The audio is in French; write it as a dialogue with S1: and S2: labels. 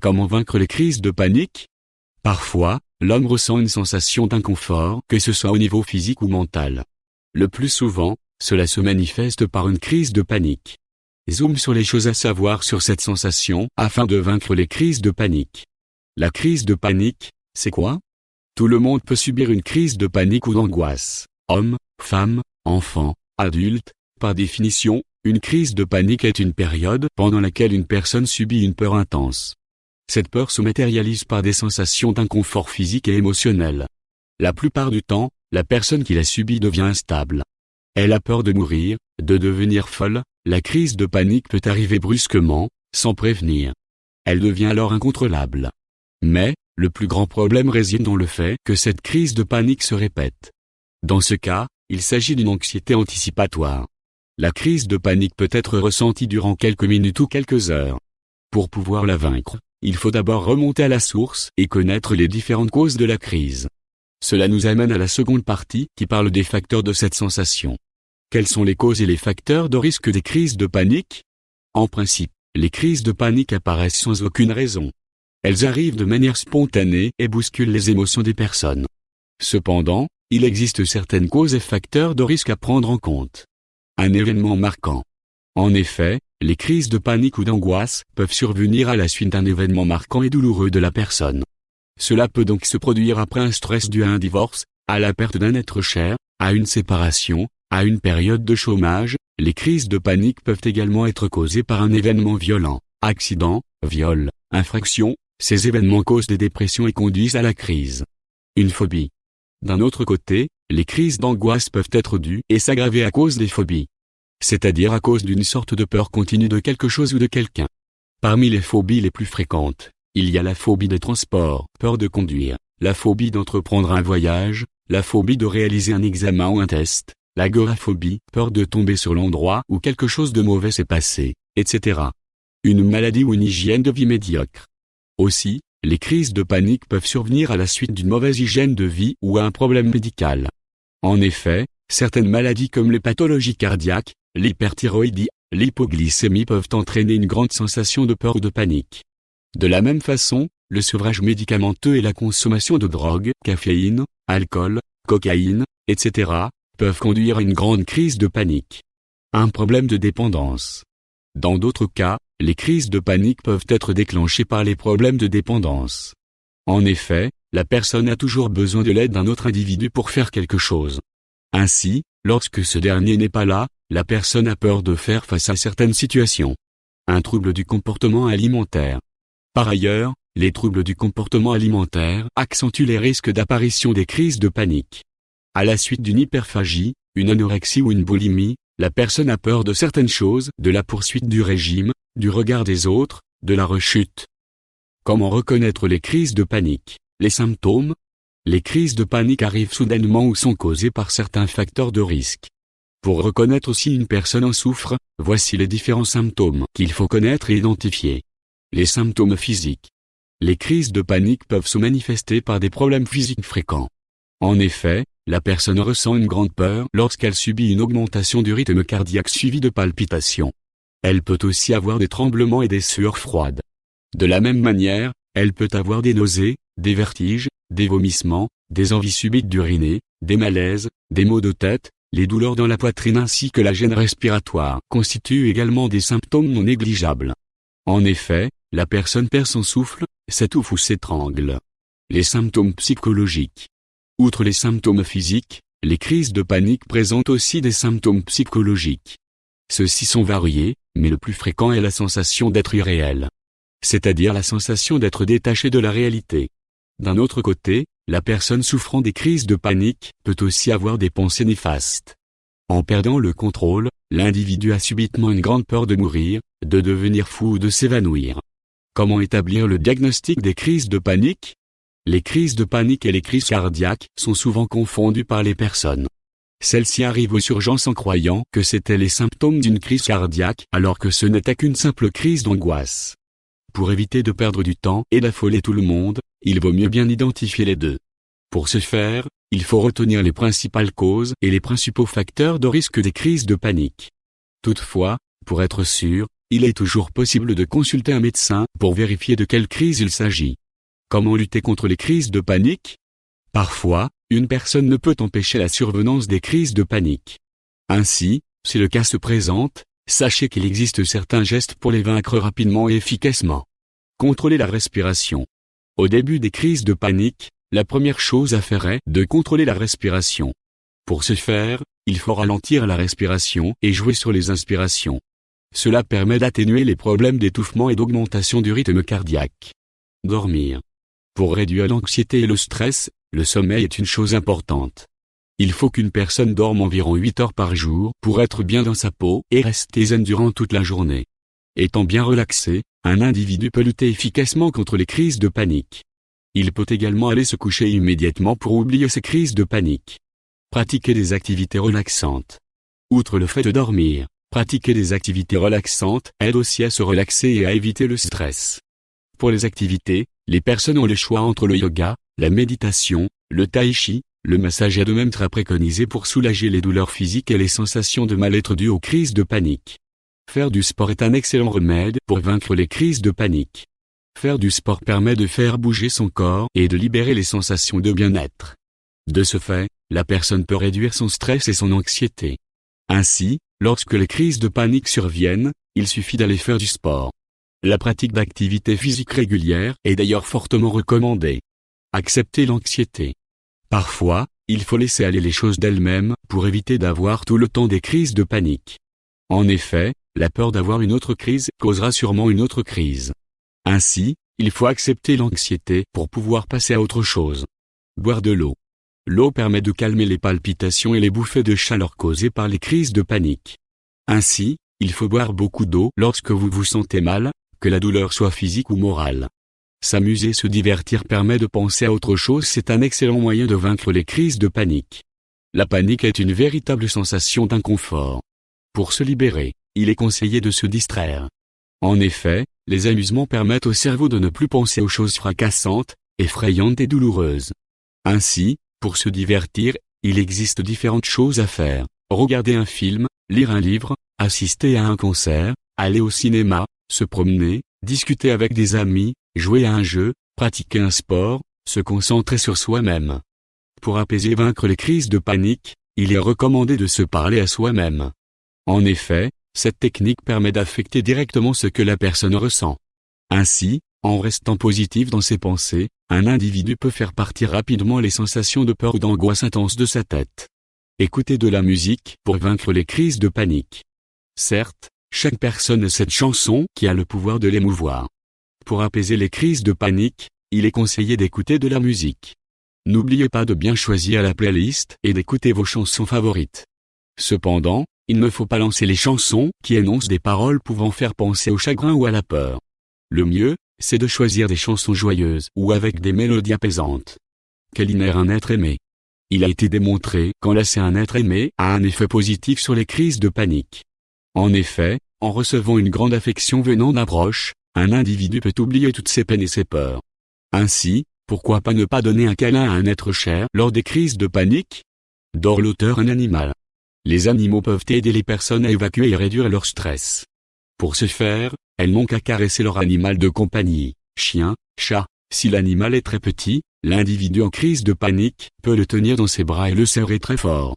S1: Comment vaincre les crises de panique? Parfois, l'homme ressent une sensation d'inconfort, que ce soit au niveau physique ou mental. Le plus souvent, cela se manifeste par une crise de panique. Zoom sur les choses à savoir sur cette sensation, afin de vaincre les crises de panique. La crise de panique, c'est quoi? Tout le monde peut subir une crise de panique ou d'angoisse. Hommes, femmes, enfants, adultes. Par définition, une crise de panique est une période pendant laquelle une personne subit une peur intense. Cette peur se matérialise par des sensations d'inconfort physique et émotionnel. La plupart du temps, la personne qui la subit devient instable. Elle a peur de mourir, de devenir folle. La crise de panique peut arriver brusquement, sans prévenir. Elle devient alors incontrôlable. Mais, le plus grand problème réside dans le fait que cette crise de panique se répète. Dans ce cas, il s'agit d'une anxiété anticipatoire. La crise de panique peut être ressentie durant quelques minutes ou quelques heures. Pour pouvoir la vaincre, il faut d'abord remonter à la source et connaître les différentes causes de la crise. Cela nous amène à la seconde partie qui parle des facteurs de cette sensation. Quelles sont les causes et les facteurs de risque des crises de panique? En principe, les crises de panique apparaissent sans aucune raison. Elles arrivent de manière spontanée et bousculent les émotions des personnes. Cependant, il existe certaines causes et facteurs de risque à prendre en compte. Un événement marquant. En effet, les crises de panique ou d'angoisse peuvent survenir à la suite d'un événement marquant et douloureux de la personne. Cela peut donc se produire après un stress dû à un divorce, à la perte d'un être cher, à une séparation, à une période de chômage. Les crises de panique peuvent également être causées par un événement violent, accident, viol, infraction. Ces événements causent des dépressions et conduisent à la crise. Une phobie. D'un autre côté, les crises d'angoisse peuvent être dues et s'aggraver à cause des phobies. C'est-à-dire à cause d'une sorte de peur continue de quelque chose ou de quelqu'un. Parmi les phobies les plus fréquentes, il y a la phobie des transports, peur de conduire, la phobie d'entreprendre un voyage, la phobie de réaliser un examen ou un test, l'agoraphobie, peur de tomber sur l'endroit où quelque chose de mauvais s'est passé, etc. Une maladie ou une hygiène de vie médiocre. Aussi, les crises de panique peuvent survenir à la suite d'une mauvaise hygiène de vie ou à un problème médical. En effet, certaines maladies comme les pathologies cardiaques, l'hyperthyroïdie, l'hypoglycémie peuvent entraîner une grande sensation de peur ou de panique. De la même façon, le sevrage médicamenteux et la consommation de drogues, caféine, alcool, cocaïne, etc., peuvent conduire à une grande crise de panique. Un problème de dépendance. Dans d'autres cas, les crises de panique peuvent être déclenchées par les problèmes de dépendance. En effet, la personne a toujours besoin de l'aide d'un autre individu pour faire quelque chose. Ainsi, lorsque ce dernier n'est pas là, la personne a peur de faire face à certaines situations. Un trouble du comportement alimentaire. Par ailleurs, les troubles du comportement alimentaire accentuent les risques d'apparition des crises de panique. À la suite d'une hyperphagie, une anorexie ou une boulimie, la personne a peur de certaines choses, de la poursuite du régime, du regard des autres, de la rechute. Comment reconnaître les crises de panique? Les symptômes? Les crises de panique arrivent soudainement ou sont causées par certains facteurs de risque. Pour reconnaître si une personne en souffre, voici les différents symptômes qu'il faut connaître et identifier. Les symptômes physiques. Les crises de panique peuvent se manifester par des problèmes physiques fréquents. En effet, la personne ressent une grande peur lorsqu'elle subit une augmentation du rythme cardiaque suivie de palpitations. Elle peut aussi avoir des tremblements et des sueurs froides. De la même manière, elle peut avoir des nausées, des vertiges, des vomissements, des envies subites d'uriner, des malaises, des maux de tête, les douleurs dans la poitrine ainsi que la gêne respiratoire constituent également des symptômes non négligeables. En effet, la personne perd son souffle, s'étouffe ou s'étrangle. Les symptômes psychologiques. Outre les symptômes physiques, les crises de panique présentent aussi des symptômes psychologiques. Ceux-ci sont variés, mais le plus fréquent est la sensation d'être irréel. C'est-à-dire la sensation d'être détaché de la réalité. D'un autre côté, la personne souffrant des crises de panique peut aussi avoir des pensées néfastes. En perdant le contrôle, l'individu a subitement une grande peur de mourir, de devenir fou ou de s'évanouir. Comment établir le diagnostic des crises de panique? Les crises de panique et les crises cardiaques sont souvent confondues par les personnes. Celles-ci arrivent aux urgences en croyant que c'étaient les symptômes d'une crise cardiaque alors que ce n'était qu'une simple crise d'angoisse. Pour éviter de perdre du temps et d'affoler tout le monde, il vaut mieux bien identifier les deux. Pour ce faire, il faut retenir les principales causes et les principaux facteurs de risque des crises de panique. Toutefois, pour être sûr, il est toujours possible de consulter un médecin pour vérifier de quelle crise il s'agit. Comment lutter contre les crises de panique? Parfois, une personne ne peut empêcher la survenance des crises de panique. Ainsi, si le cas se présente, sachez qu'il existe certains gestes pour les vaincre rapidement et efficacement. Contrôler la respiration. Au début des crises de panique, la première chose à faire est de contrôler la respiration. Pour ce faire, il faut ralentir la respiration et jouer sur les inspirations. Cela permet d'atténuer les problèmes d'étouffement et d'augmentation du rythme cardiaque. Dormir. Pour réduire l'anxiété et le stress, le sommeil est une chose importante. Il faut qu'une personne dorme environ 8 heures par jour pour être bien dans sa peau et rester zen durant toute la journée. Étant bien relaxé, un individu peut lutter efficacement contre les crises de panique. Il peut également aller se coucher immédiatement pour oublier ces crises de panique. Pratiquer des activités relaxantes. Outre le fait de dormir, pratiquer des activités relaxantes aide aussi à se relaxer et à éviter le stress. Pour les activités, les personnes ont le choix entre le yoga, la méditation, le tai chi, le massage et de même très préconisé pour soulager les douleurs physiques et les sensations de mal-être dues aux crises de panique. Faire du sport est un excellent remède pour vaincre les crises de panique. Faire du sport permet de faire bouger son corps et de libérer les sensations de bien-être. De ce fait, la personne peut réduire son stress et son anxiété. Ainsi, lorsque les crises de panique surviennent, il suffit d'aller faire du sport. La pratique d'activités physiques régulières est d'ailleurs fortement recommandée. Accepter l'anxiété. Parfois, il faut laisser aller les choses d'elles-mêmes pour éviter d'avoir tout le temps des crises de panique. En effet, la peur d'avoir une autre crise causera sûrement une autre crise. Ainsi, il faut accepter l'anxiété pour pouvoir passer à autre chose. Boire de l'eau. L'eau permet de calmer les palpitations et les bouffées de chaleur causées par les crises de panique. Ainsi, il faut boire beaucoup d'eau lorsque vous vous sentez mal, que la douleur soit physique ou morale. S'amuser et se divertir permet de penser à autre chose, c'est un excellent moyen de vaincre les crises de panique. La panique est une véritable sensation d'inconfort. Pour se libérer, il est conseillé de se distraire. En effet, les amusements permettent au cerveau de ne plus penser aux choses fracassantes, effrayantes et douloureuses. Ainsi, pour se divertir, il existe différentes choses à faire. Regarder un film, lire un livre, assister à un concert, aller au cinéma, se promener, discuter avec des amis, jouer à un jeu, pratiquer un sport, se concentrer sur soi-même. Pour apaiser et vaincre les crises de panique, il est recommandé de se parler à soi-même. En effet, cette technique permet d'affecter directement ce que la personne ressent. Ainsi, en restant positif dans ses pensées, un individu peut faire partir rapidement les sensations de peur ou d'angoisse intense de sa tête. Écouter de la musique pour vaincre les crises de panique. Certes, chaque personne a cette chanson qui a le pouvoir de l'émouvoir. Pour apaiser les crises de panique, il est conseillé d'écouter de la musique. N'oubliez pas de bien choisir la playlist et d'écouter vos chansons favorites. Cependant, il ne faut pas lancer les chansons qui énoncent des paroles pouvant faire penser au chagrin ou à la peur. Le mieux, c'est de choisir des chansons joyeuses ou avec des mélodies apaisantes. Câliner un être aimé. Il a été démontré qu'enlacer un être aimé a un effet positif sur les crises de panique. En effet, en recevant une grande affection venant d'un proche, un individu peut oublier toutes ses peines et ses peurs. Ainsi, pourquoi pas ne pas donner un câlin à un être cher lors des crises de panique? Dort l'auteur un animal. Les animaux peuvent aider les personnes à évacuer et réduire leur stress. Pour ce faire, elles n'ont qu'à caresser leur animal de compagnie, chien, chat. Si l'animal est très petit, l'individu en crise de panique peut le tenir dans ses bras et le serrer très fort.